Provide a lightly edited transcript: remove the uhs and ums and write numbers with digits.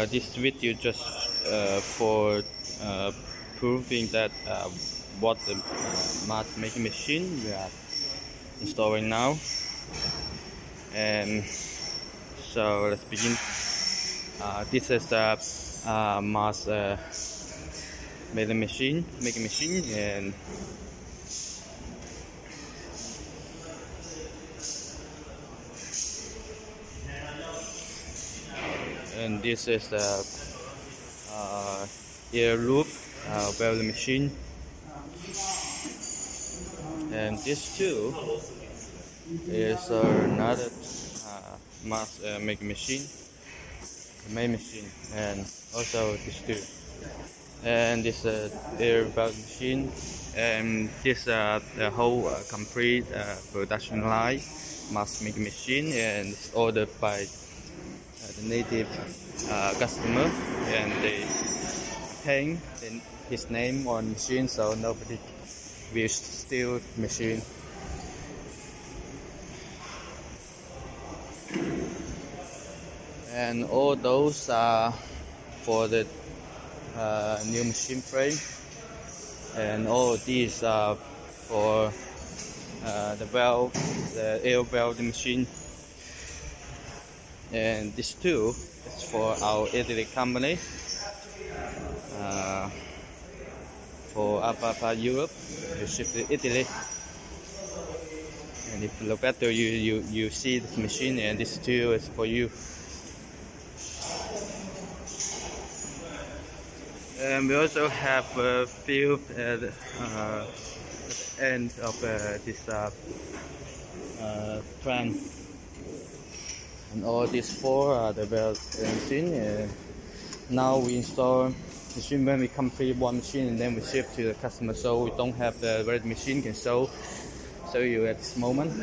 this video just for proving that what the mask making machine we are installing now. And so let's begin. This is the mask making machine, and this is the air loop welding machine, and this too is another mask making machine, main machine, and also this too, and this air welding machine, and this the whole complete production line mask making machine, and it's ordered by the native customer, and they hang his name on machine so nobody will steal machine. And all those are for the new machine frame, and all these are for the air welding machine. And this too is for our Italy company, for Apapa Europe. You ship to Italy, and if you look better, you see this machine, and this too is for you. And we also have a few at the end of this plant. And all these four are the weld machine. Now we install machine when we complete one machine, and then we ship to the customer. So we don't have the weld machine can show you at this moment.